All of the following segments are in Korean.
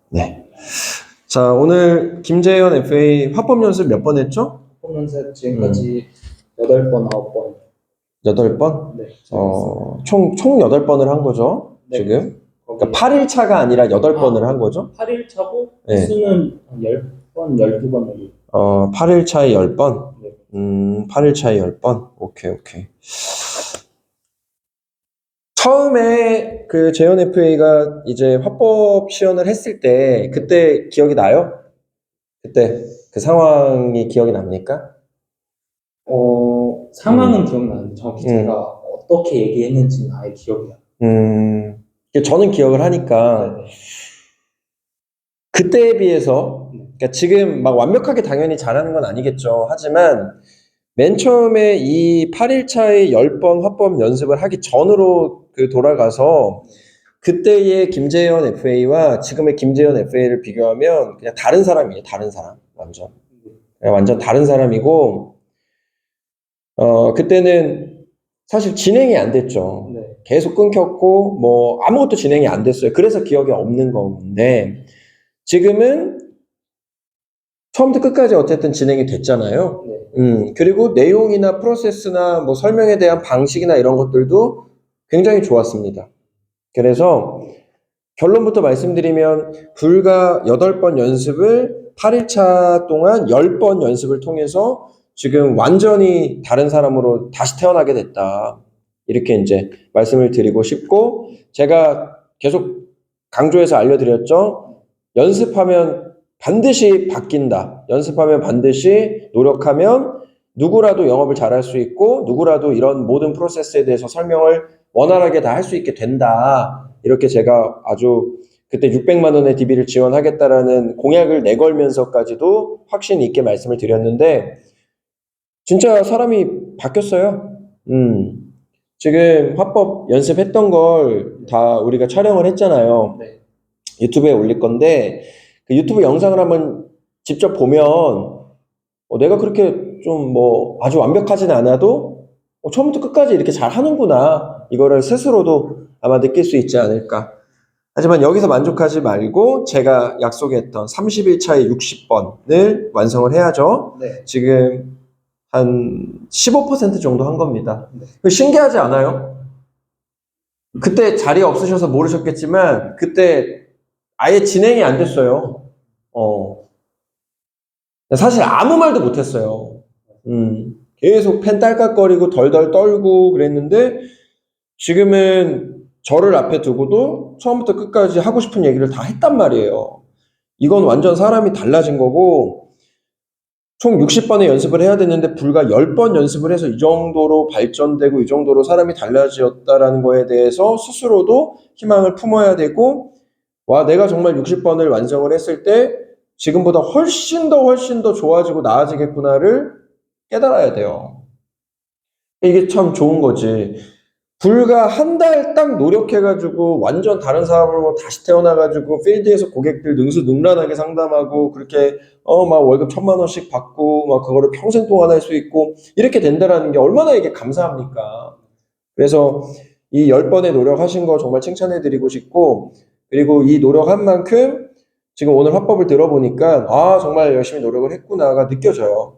네. 자, 오늘 김재현 FA 화법 연습 몇 번 했죠? 화법 연습 지금까지 8번, 9번. 8번? 네. 총 8번을 한 거죠? 네. 지금? 그러니까 8일차가 아니라 8번을 한 거죠? 8일차고 네. 수는 한 10번, 12번 정도. 8일차에 10번? 네. 8일차에 10번? 오케이. 처음에 그 재현 FA가 이제 화법 시연을 했을 때 그때 기억이 나요? 그때 그 상황이 기억이 납니까? 상황은 기억나는데 정확히 제가 어떻게 얘기했는지는 아예 기억이 나요. 저는 기억을 하니까 네. 그때에 비해서 그러니까 지금 막 완벽하게 당연히 잘하는 건 아니겠죠. 하지만 맨 처음에 이 8일차에 10번 화법 연습을 하기 전으로 돌아가서 그때의 김재현 FA와 지금의 김재현 FA를 비교하면 그냥 다른 사람이에요. 다른 사람. 완전 다른 사람이고 그때는 사실 진행이 안 됐죠. 네. 계속 끊겼고 뭐 아무것도 진행이 안 됐어요. 그래서 기억이 없는 건데 지금은 처음부터 끝까지 어쨌든 진행이 됐잖아요. 네. 그리고 내용이나 프로세스나 뭐 설명에 대한 방식이나 이런 것들도 굉장히 좋았습니다. 그래서 결론부터 말씀드리면 불과 8번 연습을 8일차 동안 10번 연습을 통해서 지금 완전히 다른 사람으로 다시 태어나게 됐다. 이렇게 이제 말씀을 드리고 싶고 제가 계속 강조해서 알려드렸죠. 연습하면 반드시 바뀐다. 연습하면 반드시 노력하면 누구라도 영업을 잘할 수 있고 누구라도 이런 모든 프로세스에 대해서 설명을 원활하게 다 할 수 있게 된다. 이렇게 제가 아주 그때 600만 원의 DB를 지원하겠다라는 공약을 내걸면서까지도 확신 있게 말씀을 드렸는데 진짜 사람이 바뀌었어요. 지금 화법 연습했던 걸 다 우리가 촬영을 했잖아요. 네. 유튜브에 올릴 건데 그 유튜브 영상을 한번 직접 보면 내가 그렇게 좀 뭐 아주 완벽하진 않아도 처음부터 끝까지 이렇게 잘 하는구나 이거를 스스로도 아마 느낄 수 있지 않을까. 하지만 여기서 만족하지 말고 제가 약속했던 30일차에 60번을 완성을 해야죠. 네. 지금 한 15% 정도 한 겁니다. 네. 신기하지 않아요? 그때 자리에 없으셔서 모르셨겠지만 그때 아예 진행이 안 됐어요. 사실 아무 말도 못했어요. 계속 펜 딸깍거리고 덜덜 떨고 그랬는데 지금은 저를 앞에 두고도 처음부터 끝까지 하고 싶은 얘기를 다 했단 말이에요. 이건 완전 사람이 달라진 거고 총 60번의 연습을 해야 되는데 불과 10번 연습을 해서 이 정도로 발전되고 이 정도로 사람이 달라졌다라는 거에 대해서 스스로도 희망을 품어야 되고 와 내가 정말 60번을 완성을 했을 때 지금보다 훨씬 더 좋아지고 나아지겠구나를 깨달아야 돼요. 이게 참 좋은 거지. 불과 한 달 딱 노력해가지고 완전 다른 사람으로 다시 태어나가지고 필드에서 고객들 능수능란하게 상담하고 그렇게 막 월급 1,000만 원씩 받고 막 그거를 평생 동안 할 수 있고 이렇게 된다라는 게 얼마나 이게 감사합니까? 그래서 이 10번의 노력하신 거 정말 칭찬해드리고 싶고 그리고 이 노력한 만큼 지금 오늘 화법을 들어보니까 아 정말 열심히 노력을 했구나가 느껴져요.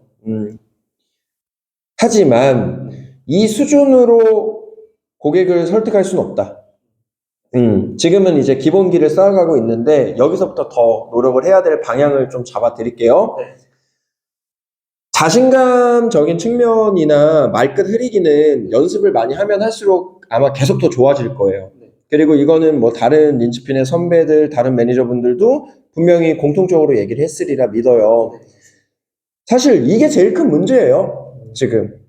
하지만 이 수준으로 고객을 설득할 수는 없다. 지금은 이제 기본기를 쌓아가고 있는데 여기서부터 더 노력을 해야 될 방향을 좀 잡아 드릴게요. 네. 자신감적인 측면이나 말끝 흐리기는 연습을 많이 하면 할수록 아마 계속 더 좋아질 거예요. 네. 그리고 이거는 뭐 다른 린치핀의 선배들, 다른 매니저분들도 분명히 공통적으로 얘기를 했으리라 믿어요. 사실 이게 제일 큰 문제예요. 지금.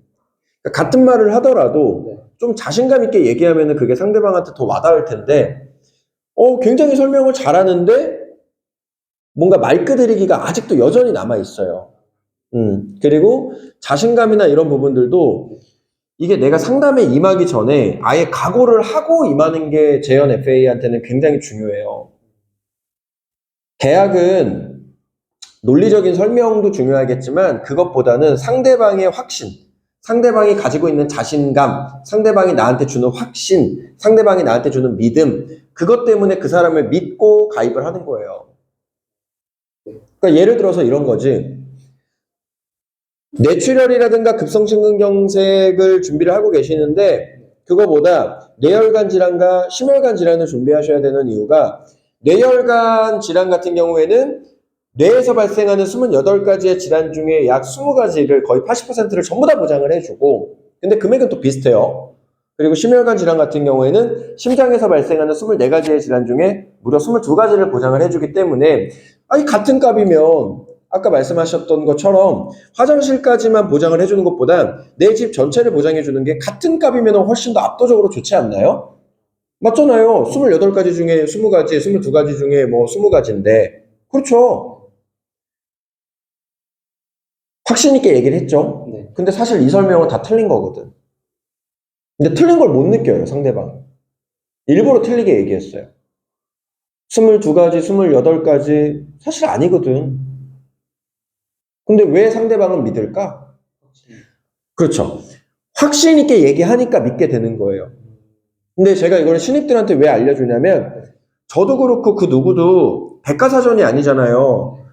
그러니까 같은 말을 하더라도 좀 자신감 있게 얘기하면 그게 상대방한테 더 와닿을 텐데 굉장히 설명을 잘하는데 뭔가 말끝 흐리기가 아직도 여전히 남아있어요. 그리고 자신감이나 이런 부분들도 이게 내가 상담에 임하기 전에 아예 각오를 하고 임하는 게 재현 FA한테는 굉장히 중요해요. 계약은 논리적인 설명도 중요하겠지만 그것보다는 상대방의 확신, 상대방이 가지고 있는 자신감, 상대방이 나한테 주는 확신, 상대방이 나한테 주는 믿음 그것 때문에 그 사람을 믿고 가입을 하는 거예요. 그러니까 예를 들어서 이런 거지. 뇌출혈이라든가 급성심근경색을 준비를 하고 계시는데 그거보다 뇌혈관 질환과 심혈관 질환을 준비하셔야 되는 이유가 뇌혈관 질환 같은 경우에는 뇌에서 발생하는 28가지의 질환 중에 약 20가지를 거의 80%를 전부 다 보장을 해주고 근데 금액은 또 비슷해요. 그리고 심혈관 질환 같은 경우에는 심장에서 발생하는 24가지의 질환 중에 무려 22가지를 보장을 해주기 때문에 아니 같은 값이면 아까 말씀하셨던 것처럼 화장실까지만 보장을 해주는 것보다 내 집 전체를 보장해주는 게 같은 값이면 훨씬 더 압도적으로 좋지 않나요? 맞잖아요. 28가지 중에 20가지, 22가지 중에 뭐 20가지인데. 그렇죠. 확신 있게 얘기를 했죠. 네. 근데 사실 이 설명은 다 틀린 거거든. 근데 틀린 걸 못 느껴요, 상대방. 일부러 틀리게 얘기했어요. 22가지, 28가지, 사실 아니거든. 근데 왜 상대방은 믿을까? 그렇죠. 확신 있게 얘기하니까 믿게 되는 거예요. 근데 제가 이걸 신입들한테 왜 알려주냐면 저도 그렇고 그 누구도 백과사전이 아니잖아요.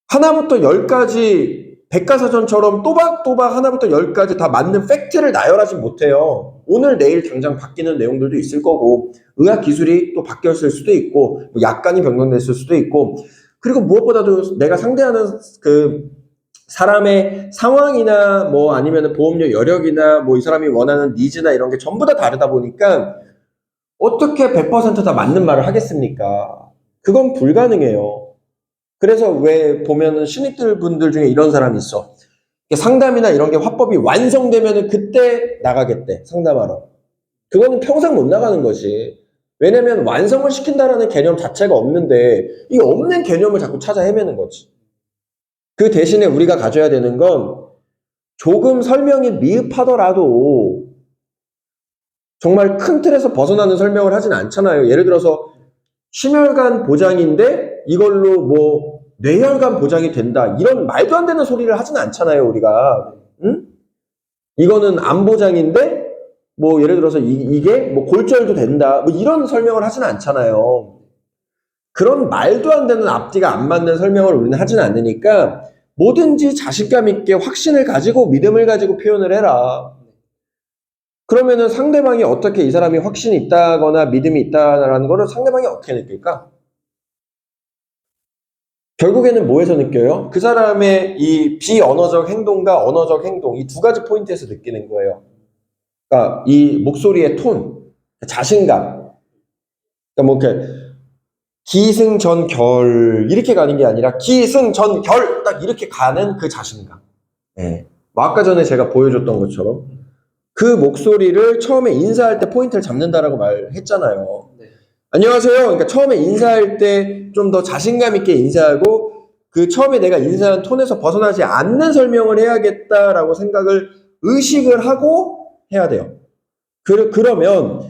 하나부터 열까지 백과사전처럼 또박또박 하나부터 열까지 다 맞는 팩트를 나열하지 못해요. 오늘 내일 당장 바뀌는 내용들도 있을 거고 의학기술이 또 바뀌었을 수도 있고 뭐 약간이 변경됐을 수도 있고 그리고 무엇보다도 내가 상대하는 그 사람의 상황이나 뭐 아니면 보험료 여력이나 뭐 이 사람이 원하는 니즈나 이런 게 전부 다 다르다 보니까 어떻게 100%다 맞는 말을 하겠습니까? 그건 불가능해요. 그래서 왜 보면은 신입들 분들 중에 이런 사람이 있어. 상담이나 이런 게 화법이 완성되면은 그때 나가겠대, 상담하러. 그거는 평생 못 나가는 거지. 왜냐면 완성을 시킨다라는 개념 자체가 없는데 이 없는 개념을 자꾸 찾아 헤매는 거지. 그 대신에 우리가 가져야 되는 건 조금 설명이 미흡하더라도 정말 큰 틀에서 벗어나는 설명을 하진 않잖아요. 예를 들어서 심혈관 보장인데 이걸로 뭐 뇌혈관 보장이 된다. 이런 말도 안 되는 소리를 하진 않잖아요, 우리가. 응? 이거는 암 보장인데 뭐 예를 들어서 이게 뭐 골절도 된다. 뭐 이런 설명을 하진 않잖아요. 그런 말도 안 되는 앞뒤가 안 맞는 설명을 우리는 하진 않으니까 뭐든지 자신감 있게 확신을 가지고 믿음을 가지고 표현을 해라. 그러면은 상대방이 어떻게 이 사람이 확신이 있다거나 믿음이 있다라는 거를 상대방이 어떻게 느낄까? 결국에는 뭐에서 느껴요? 그 사람의 이 비언어적 행동과 언어적 행동, 이 두 가지 포인트에서 느끼는 거예요. 그러니까 이 목소리의 톤, 자신감. 그러니까 뭐 이렇게 기승전결 이렇게 가는 게 아니라 기승전결 딱 이렇게 가는 그 자신감. 네. 뭐 아까 전에 제가 보여줬던 것처럼 그 목소리를 처음에 인사할 때 포인트를 잡는다라고 말했잖아요. 네. 안녕하세요. 그러니까 처음에 인사할 때 좀 더 자신감 있게 인사하고 그 처음에 내가 인사한 톤에서 벗어나지 않는 설명을 해야겠다라고 생각을 의식을 하고 해야 돼요. 그러면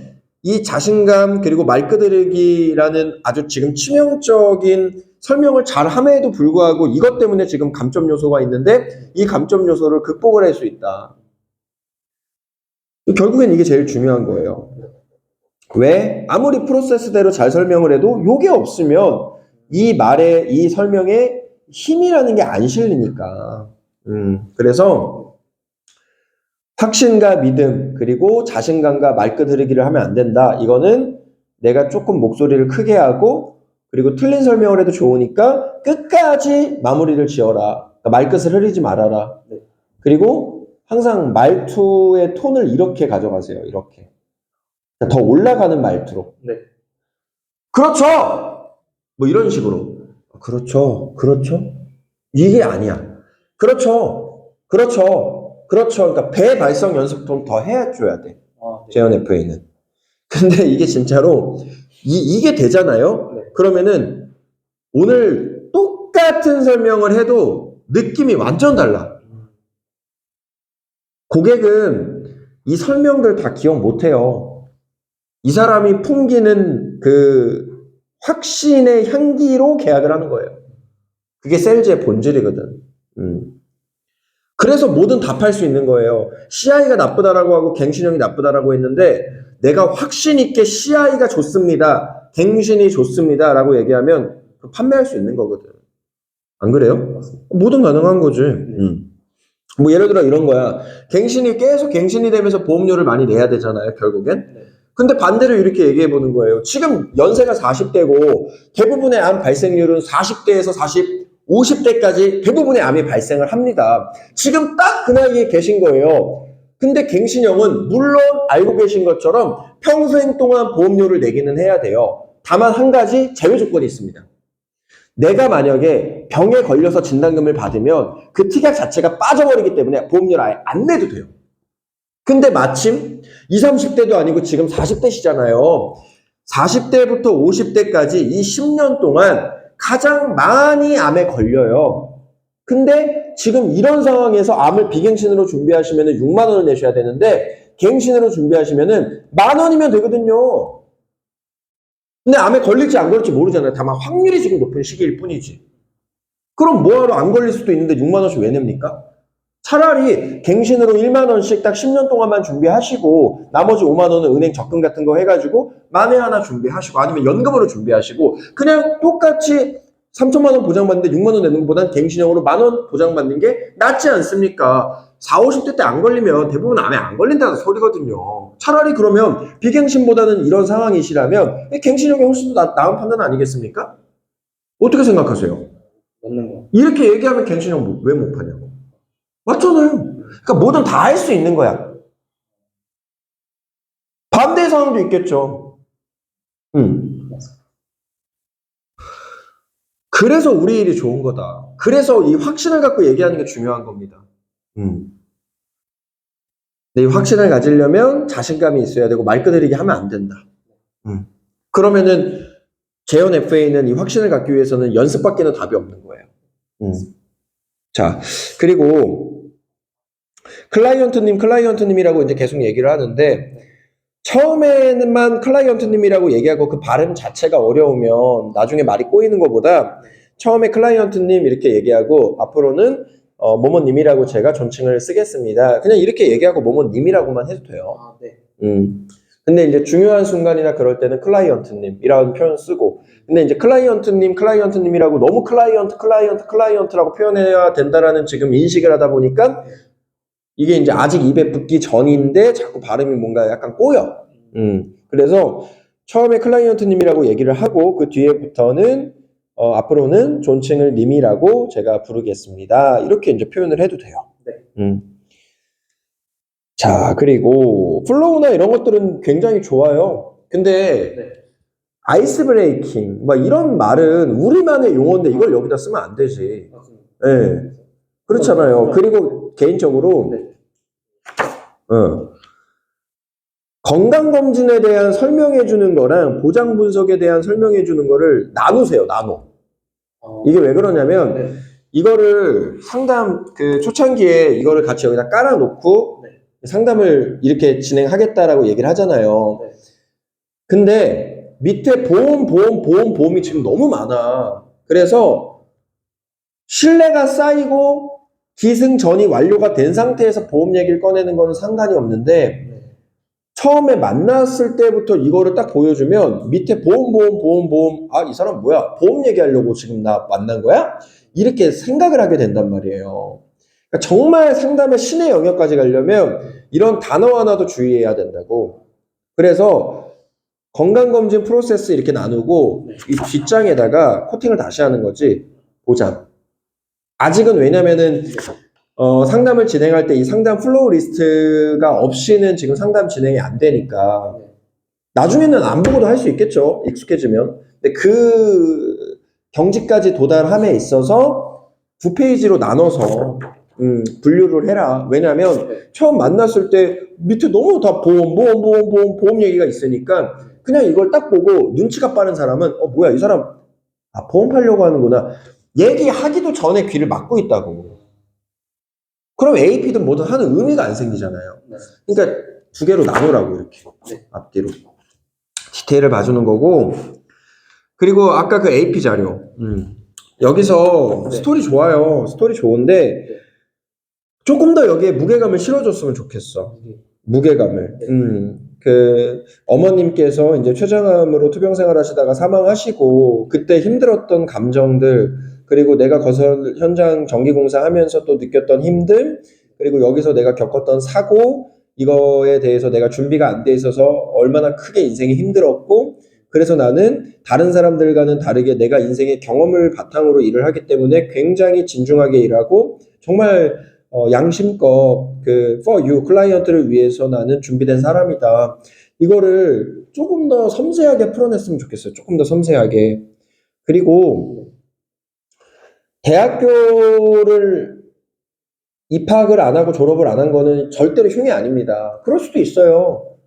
이 자신감 그리고 말끄드르기라는 아주 지금 치명적인 설명을 잘 함에도 불구하고 이것 때문에 지금 감점 요소가 있는데 이 감점 요소를 극복을 할 수 있다. 결국엔 이게 제일 중요한 거예요. 왜? 아무리 프로세스대로 잘 설명을 해도 요게 없으면 이 말에, 이 설명에 힘이라는 게 안 실리니까. 그래서 확신과 믿음, 그리고 자신감과 말끄드르기를 하면 안 된다. 이거는 내가 조금 목소리를 크게 하고, 그리고 틀린 설명을 해도 좋으니까 끝까지 마무리를 지어라. 그러니까 말끝을 흐리지 말아라. 그리고 항상 말투의 톤을 이렇게 가져가세요. 이렇게. 더 올라가는 말투로. 네. 그렇죠! 뭐 이런 식으로. 그렇죠. 그렇죠. 이게 아니야. 그렇죠. 그렇죠. 그렇죠. 그러니까 배 발성 연습 좀 더 해줘야 돼. 네. 재현 FA는. 근데 이게 진짜로 이게 되잖아요. 네. 그러면은 오늘 똑같은 설명을 해도 느낌이 완전 달라. 고객은 이 설명들 다 기억 못 해요. 이 사람이 풍기는 그 확신의 향기로 계약을 하는 거예요. 그게 셀즈의 본질이거든. 그래서 뭐든 다 팔 수 있는 거예요. CI가 나쁘다라고 하고 갱신형이 나쁘다라고 했는데 내가 확신 있게 CI가 좋습니다. 갱신이 좋습니다라고 얘기하면 판매할 수 있는 거거든. 안 그래요? 뭐든 가능한 거지. 뭐 예를 들어 이런 거야. 갱신이 계속 갱신이 되면서 보험료를 많이 내야 되잖아요, 결국엔. 네. 근데 반대로 이렇게 얘기해 보는 거예요. 지금 연세가 40대고 대부분의 암 발생률은 40대에서 50대까지 대부분의 암이 발생을 합니다. 지금 딱 그 나이에 계신 거예요. 근데 갱신형은 물론 알고 계신 것처럼 평생 동안 보험료를 내기는 해야 돼요. 다만 한 가지 제외 조건이 있습니다. 내가 만약에 병에 걸려서 진단금을 받으면 그 특약 자체가 빠져버리기 때문에 보험료를 아예 안 내도 돼요. 근데 마침 20, 30대도 아니고 지금 40대시잖아요. 40대부터 50대까지 이 10년 동안 가장 많이 암에 걸려요. 근데 지금 이런 상황에서 암을 비갱신으로 준비하시면 6만 원을 내셔야 되는데 갱신으로 준비하시면 10,000원이면 되거든요. 근데 암에 걸릴지 안 걸릴지 모르잖아요. 다만 확률이 지금 높은 시기일 뿐이지. 그럼 뭐하러 안 걸릴 수도 있는데 6만 원씩 왜 냅니까? 차라리 갱신으로 1만 원씩 딱 10년 동안만 준비하시고 나머지 5만 원은 은행 적금 같은 거 해가지고 만에 하나 준비하시고 아니면 연금으로 준비하시고 그냥 똑같이 3천만 원 보장받는데 6만 원 내는 것보단 갱신형으로 10,000원 보장받는 게 낫지 않습니까? 40, 50대 때 안 걸리면 대부분 암에 안 걸린다는 소리거든요. 차라리 그러면 비갱신보다는 이런 상황이시라면 갱신형이 훨씬 더 나은 판단 아니겠습니까? 어떻게 생각하세요? 맞는 거. 이렇게 얘기하면 갱신형 왜 못 파냐고. 맞잖아요. 그러니까 뭐든 다 할 수 있는 거야. 반대 상황도 있겠죠. 그래서 우리 일이 좋은 거다. 그래서 이 확신을 갖고 얘기하는 게 중요한 겁니다. 근데 이 확신을 가지려면 자신감이 있어야 되고 말 끄드리기 하면 안 된다. 그러면은 재현 FA는 이 확신을 갖기 위해서는 연습밖에는 답이 없는 거예요. 자, 그리고 클라이언트님이라고 이제 계속 얘기를 하는데 처음에는만 클라이언트님이라고 얘기하고 그 발음 자체가 어려우면 나중에 말이 꼬이는 것보다 처음에 클라이언트님 이렇게 얘기하고 앞으로는 뭐뭐님이라고 제가 존칭을 쓰겠습니다. 그냥 이렇게 얘기하고 뭐뭐님이라고만 해도 돼요. 아, 네. 근데 이제 중요한 순간이나 그럴 때는 클라이언트님이라는 표현 쓰고 근데 이제 클라이언트님이라고 너무 클라이언트라고 표현해야 된다라는 지금 인식을 하다 보니까 이게 이제 아직 입에 붙기 전인데 자꾸 발음이 뭔가 약간 꼬여. 그래서 처음에 클라이언트님이라고 얘기를 하고 그 뒤에부터는 앞으로는 존칭을 님이라고 제가 부르겠습니다. 이렇게 이제 표현을 해도 돼요. 네. 자, 그리고 플로우나 이런 것들은 굉장히 좋아요. 근데 네. 아이스 브레이킹 막 이런 말은 우리만의 용어인데 이걸 여기다 쓰면 안 되지. 맞습니다. 네. 그렇잖아요. 그리고 개인적으로 네. 건강검진에 대한 설명해 주는 거랑 보장 분석에 대한 설명해 주는 거를 나누세요. 나눠. 이게 왜 그러냐면 네. 이거를 상담 그 초창기에 이거를 같이 여기다 깔아놓고 네. 상담을 이렇게 진행하겠다라고 얘기를 하잖아요. 네. 근데 밑에 보험이 지금 너무 많아. 그래서 신뢰가 쌓이고 기승전이 완료가 된 상태에서 보험 얘기를 꺼내는 거는 상관이 없는데 처음에 만났을 때부터 이거를 딱 보여주면 밑에 보험 아, 이 사람 뭐야? 보험 얘기하려고 지금 나 만난 거야? 이렇게 생각을 하게 된단 말이에요. 그러니까 정말 상담의 신의 영역까지 가려면 이런 단어 하나도 주의해야 된다고. 그래서 건강검진 프로세스 이렇게 나누고 이 뒷장에다가 코팅을 다시 하는 거지. 보장. 아직은 왜냐면은 상담을 진행할 때 이 상담 플로우 리스트가 없이는 지금 상담 진행이 안 되니까 나중에는 안 보고도 할 수 있겠죠. 익숙해지면. 근데 그 경지까지 도달함에 있어서 9페이지로 나눠서 분류를 해라. 왜냐면 처음 만났을 때 밑에 너무 다 보험 얘기가 있으니까 그냥 이걸 딱 보고 눈치가 빠른 사람은 뭐야 이 사람 보험 팔려고 하는구나. 얘기하기도 전에 귀를 막고 있다고. 그럼 AP든 뭐든 하는 의미가 안 생기잖아요. 그러니까 두 개로 나누라고 이렇게 앞뒤로 디테일을 봐주는 거고. 그리고 아까 그 AP 자료 여기서 스토리 좋아요. 스토리 좋은데 조금 더 여기에 무게감을 실어줬으면 좋겠어. 무게감을. 네. 그 어머님께서 이제 췌장암으로 투병 생활하시다가 사망하시고 그때 힘들었던 감정들 그리고 내가 건설 현장 전기공사 하면서 또 느꼈던 힘듦 그리고 여기서 내가 겪었던 사고 이거에 대해서 내가 준비가 안 돼 있어서 얼마나 크게 인생이 힘들었고 그래서 나는 다른 사람들과는 다르게 내가 인생의 경험을 바탕으로 일을 하기 때문에 굉장히 진중하게 일하고 정말 양심껏 그 for you 클라이언트를 위해서 나는 준비된 사람이다. 이거를 조금 더 섬세하게 풀어냈으면 좋겠어요. 조금 더 섬세하게. 그리고 대학교를 입학을 안 하고 졸업을 안 한 거는 절대로 흉이 아닙니다. 그럴 수도 있어요.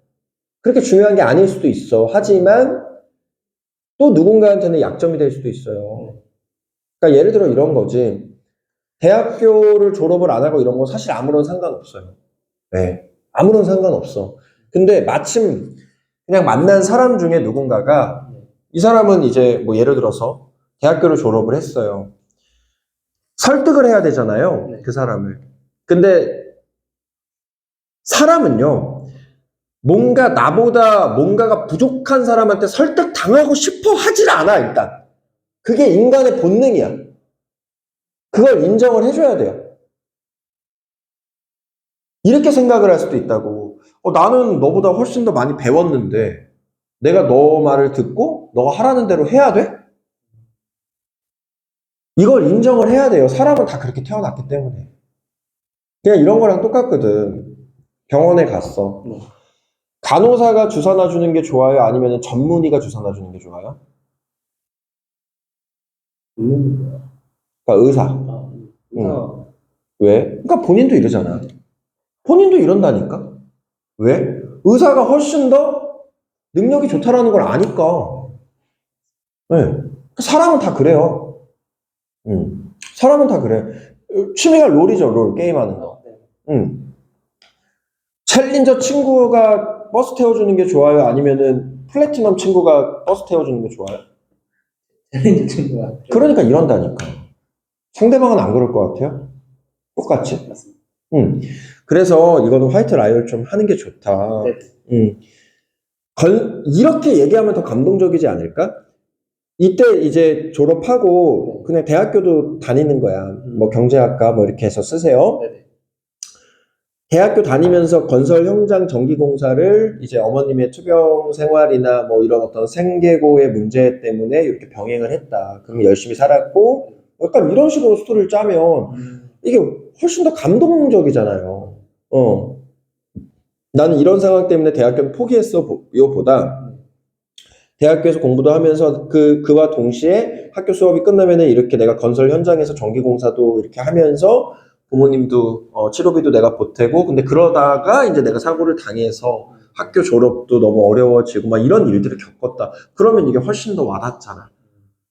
그렇게 중요한 게 아닐 수도 있어. 하지만 또 누군가한테는 약점이 될 수도 있어요. 그러니까 예를 들어 이런 거지. 대학교를 졸업을 안 하고 이런 거 사실 아무런 상관없어요. 네. 아무런 상관없어. 근데 마침 그냥 만난 사람 중에 누군가가 이 사람은 이제 뭐 예를 들어서 대학교를 졸업을 했어요. 설득을 해야 되잖아요. 네. 그 사람을. 근데 사람은요. 뭔가 나보다 뭔가가 부족한 사람한테 설득당하고 싶어 하질 않아, 일단. 그게 인간의 본능이야. 그걸 인정을 해줘야 돼요. 이렇게 생각을 할 수도 있다고. 나는 너보다 훨씬 더 많이 배웠는데, 내가 너 말을 듣고, 너가 하라는 대로 해야 돼? 이걸 인정을 해야 돼요. 사람은 다 그렇게 태어났기 때문에. 그냥 이런 거랑 똑같거든. 병원에 갔어. 네. 간호사가 주사 놔주는 게 좋아요? 아니면 전문의가 주사 놔주는 게 좋아요? 그러니까 의사. 의사. 왜? 그러니까 본인도 이러잖아. 본인도 이런다니까? 왜? 의사가 훨씬 더 능력이 좋다라는 걸 아니까. 네. 사람은 다 그래요. 사람은 다 그래. 취미가 롤이죠, 롤. 게임하는 거. 챌린저 친구가 버스 태워주는 게 좋아요? 아니면은 플래티넘 친구가 버스 태워주는 게 좋아요? 챌린저 친구가. 그러니까 이런다니까. 상대방은 안 그럴 것 같아요? 똑같이? 맞습니다. 그래서 이거는 화이트 라이언 좀 하는 게 좋다. 네. 이렇게 얘기하면 더 감동적이지 않을까? 이때 이제 졸업하고 그냥 대학교도 다니는 거야. 뭐 경제학과 뭐 이렇게 해서 쓰세요. 네네. 대학교 다니면서 건설 현장 전기공사를 이제 어머님의 투병 생활이나 뭐 이런 어떤 생계고의 문제 때문에 이렇게 병행을 했다. 그럼 열심히 살았고 약간 이런 식으로 스토리를 짜면 이게 훨씬 더 감동적이잖아요. 나는 이런 상황 때문에 대학교는 포기했어 요보다 대학교에서 공부도 하면서 그와 동시에 학교 수업이 끝나면은 이렇게 내가 건설 현장에서 전기공사도 이렇게 하면서 부모님도 치료비도 내가 보태고 근데 그러다가 이제 내가 사고를 당해서 학교 졸업도 너무 어려워지고 막 이런 일들을 겪었다. 그러면 이게 훨씬 더 와닿잖아.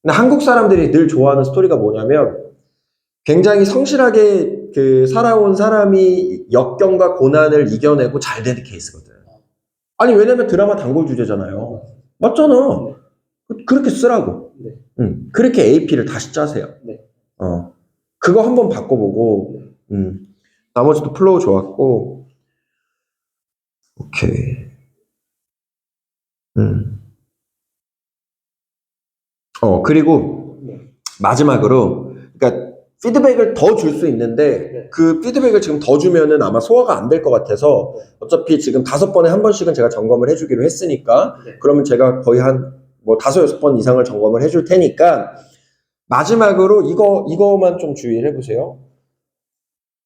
근데 한국 사람들이 늘 좋아하는 스토리가 뭐냐면 굉장히 성실하게 그 살아온 사람이 역경과 고난을 이겨내고 잘 되는 케이스거든. 아니 왜냐면 드라마 단골 주제잖아요. 맞잖아. 그렇게 쓰라고. 네. 그렇게 AP를 다시 짜세요. 네. 그거 한번 바꿔보고, 나머지도 플로우 좋았고, 오케이. 그리고 마지막으로, 그러니까 피드백을 더 줄 수 있는데, 그 피드백을 지금 더 주면은 아마 소화가 안 될 것 같아서, 어차피 지금 5번에 한 번씩은 제가 점검을 해주기로 했으니까, 그러면 제가 거의 뭐 5, 6번 이상을 점검을 해줄 테니까, 마지막으로 이거만 좀 주의를 해보세요.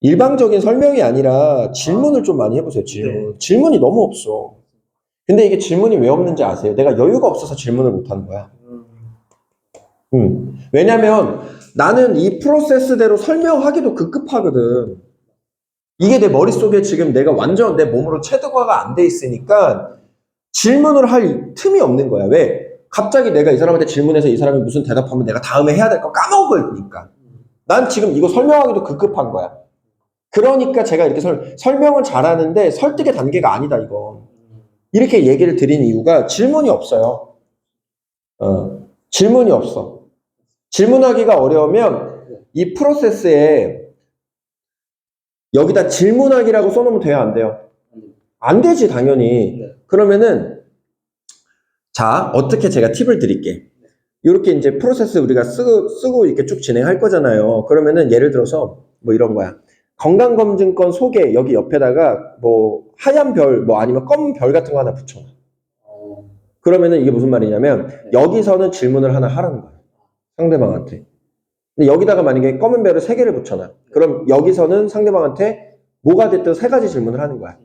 일방적인 설명이 아니라 질문을 좀 많이 해보세요, 질문. 네. 질문이 너무 없어. 근데 이게 질문이 왜 없는지 아세요? 내가 여유가 없어서 질문을 못 하는 거야. 왜냐면 나는 이 프로세스대로 설명하기도 급급하거든. 이게 내 머릿속에 지금 내가 완전 내 몸으로 체득화가 안 돼 있으니까 질문을 할 틈이 없는 거야. 왜? 갑자기 내가 이 사람한테 질문해서 이 사람이 무슨 대답하면 내가 다음에 해야 될 거 까먹으니까. 난 지금 이거 설명하기도 급급한 거야. 그러니까 제가 이렇게 설명을 잘하는데 설득의 단계가 아니다, 이건. 이렇게 얘기를 드린 이유가 질문이 없어요. 질문이 없어. 질문하기가 어려우면 이 프로세스에 여기다 질문하기라고 써놓으면 돼요, 안 돼요? 안 되지, 당연히. 네. 그러면은, 자, 어떻게 제가 팁을 드릴게. 이렇게 이제 프로세스 우리가 쓰고 이렇게 쭉 진행할 거잖아요. 그러면은 예를 들어서 뭐 이런 거야. 건강검진권 소개 여기 옆에다가 뭐 하얀 별, 뭐 아니면 검은 별 같은 거 하나 붙여놔. 그러면은 이게 무슨 말이냐면 여기서는 질문을 하나 하라는 거야. 상대방한테. 근데 여기다가 만약에 검은 별을 3개를 붙여놔. 그럼 여기서는 상대방한테 뭐가 됐든 3가지 질문을 하는 거야.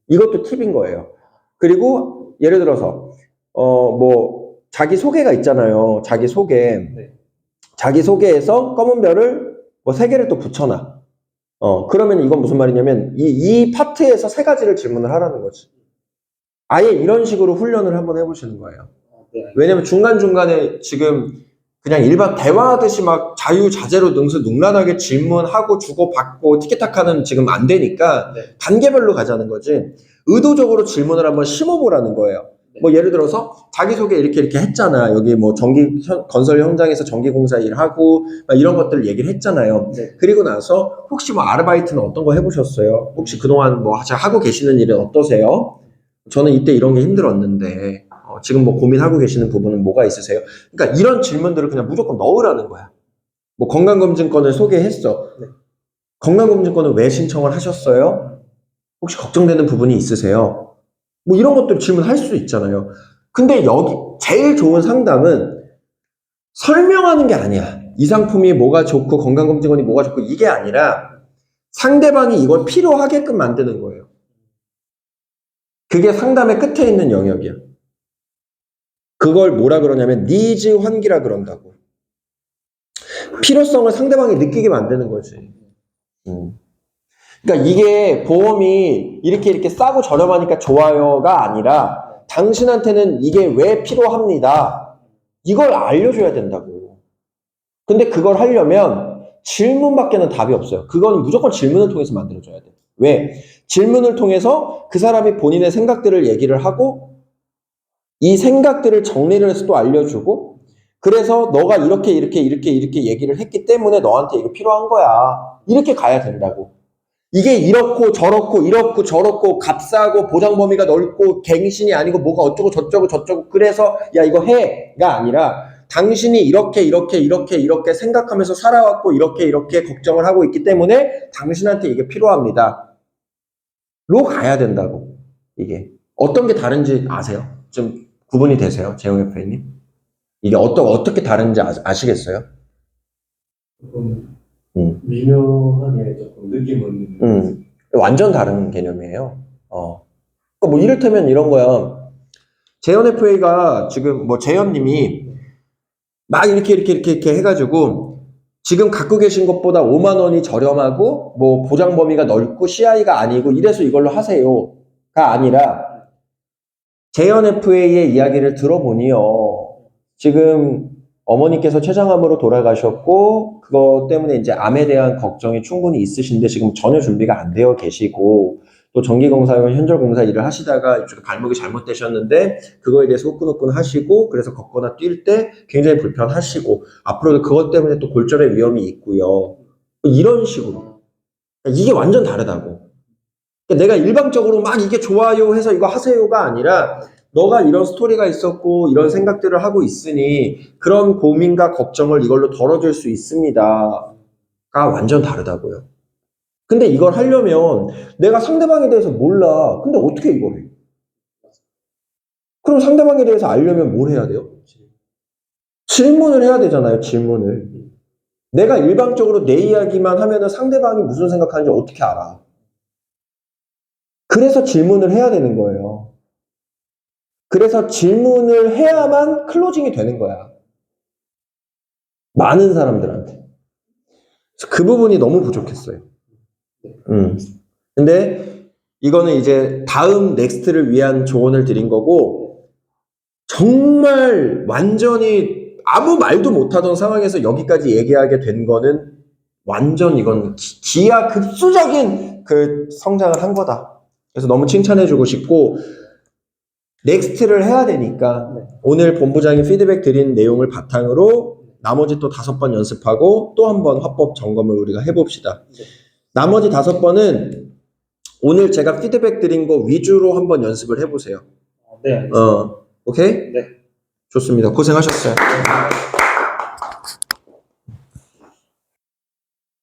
이것도 팁인 거예요. 그리고 예를 들어서 뭐 자기 소개가 있잖아요. 자기 소개. 네. 자기 소개에서 검은 별을 뭐 3개를 또 붙여놔. 그러면 이건 무슨 말이냐면 이 파트에서 3가지를 질문을 하라는 거지. 아예 이런 식으로 훈련을 한번 해보시는 거예요. 네. 왜냐면 중간중간에 지금 그냥 일반 대화하듯이 막 자유자재로 능수능란하게 질문하고 주고받고 티키타카는 지금 안 되니까 네. 단계별로 가자는 거지. 의도적으로 질문을 한번 심어보라는 거예요. 뭐 예를 들어서 자기소개 이렇게 했잖아. 여기 뭐 건설 현장에서 전기공사 일하고 막 이런 것들 얘기를 했잖아요. 네. 그리고 나서 혹시 뭐 아르바이트는 어떤 거 해보셨어요? 혹시 그동안 뭐 하고 계시는 일은 어떠세요? 저는 이때 이런 게 힘들었는데 지금 뭐 고민하고 계시는 부분은 뭐가 있으세요? 그러니까 이런 질문들을 그냥 무조건 넣으라는 거야. 뭐 건강검진권을 소개했어. 네. 건강검진권을 왜 신청을 하셨어요? 혹시 걱정되는 부분이 있으세요? 뭐 이런 것들 질문할 수 있잖아요. 근데 여기 제일 좋은 상담은 설명하는 게 아니야. 이 상품이 뭐가 좋고 건강검진권이 뭐가 좋고 이게 아니라 상대방이 이걸 필요하게끔 만드는 거예요. 그게 상담의 끝에 있는 영역이야. 그걸 뭐라 그러냐면 니즈 환기라 그런다고. 필요성을 상대방이 느끼게 만드는 거지. 그러니까 이게 보험이 이렇게 싸고 저렴하니까 좋아요가 아니라 당신한테는 이게 왜 필요합니다. 이걸 알려줘야 된다고. 근데 그걸 하려면 질문밖에는 답이 없어요. 그건 무조건 질문을 통해서 만들어줘야 돼. 왜? 질문을 통해서 그 사람이 본인의 생각들을 얘기를 하고 이 생각들을 정리를 해서 또 알려주고 그래서 너가 이렇게 얘기를 했기 때문에 너한테 이거 필요한 거야. 이렇게 가야 된다고. 이게 이렇고 저렇고 값싸고 보장 범위가 넓고 갱신이 아니고 뭐가 어쩌고 저쩌고 그래서 야 이거 해가 아니라 당신이 이렇게 생각하면서 살아왔고 이렇게 걱정을 하고 있기 때문에 당신한테 이게 필요합니다. 로 가야 된다고. 이게 어떤 게 다른지 아세요? 좀 구분이 되세요? 재용 FA님? 이게 어떻게 다른지 아시겠어요? 미묘하게 조금 느낌은 완전 다른 개념이에요. 그러니까 뭐 이를테면 이런 거야. 재현 FA가 지금 뭐 재현님이 막 이렇게 해가지고 지금 갖고 계신 것보다 5만 원이 저렴하고 뭐 보장 범위가 넓고 CI가 아니고 이래서 이걸로 하세요가 아니라 재현 FA의 이야기를 들어보니요. 지금 어머니께서 췌장암으로 돌아가셨고 그것 때문에 이제 암에 대한 걱정이 충분히 있으신데 지금 전혀 준비가 안 되어 계시고 또 전기공사와 현절공사 일을 하시다가 이쪽에 발목이 잘못되셨는데 그거에 대해서 후끈후끈 하시고 그래서 걷거나 뛸 때 굉장히 불편하시고 앞으로도 그것 때문에 또 골절의 위험이 있고요. 이런 식으로. 이게 완전 다르다고. 내가 일방적으로 막 이게 좋아요 해서 이거 하세요가 아니라 너가 이런 스토리가 있었고 이런 생각들을 하고 있으니 그런 고민과 걱정을 이걸로 덜어줄 수 있습니다가 완전 다르다고요. 근데 이걸 하려면 내가 상대방에 대해서 몰라. 근데 어떻게 이걸 해? 그럼 상대방에 대해서 알려면 뭘 해야 돼요? 질문을 해야 되잖아요. 질문을. 내가 일방적으로 내 이야기만 하면은 상대방이 무슨 생각하는지 어떻게 알아? 그래서 질문을 해야 되는 거예요. 그래서 질문을 해야만 클로징이 되는 거야. 많은 사람들한테. 그래서 그 부분이 너무 부족했어요. 근데 이거는 이제 다음 넥스트를 위한 조언을 드린 거고 정말 완전히 아무 말도 못하던 상황에서 여기까지 얘기하게 된 거는 완전 이건 기하급수적인 그 성장을 한 거다. 그래서 너무 칭찬해주고 싶고 넥스트를 해야 되니까 오늘 본부장이 피드백 드린 내용을 바탕으로 나머지 또 5번 연습하고 또 한 번 화법 점검을 우리가 해봅시다. 나머지 5번은 오늘 제가 피드백 드린 거 위주로 한번 연습을 해보세요. 네. 오케이? 네. 좋습니다. 고생하셨어요.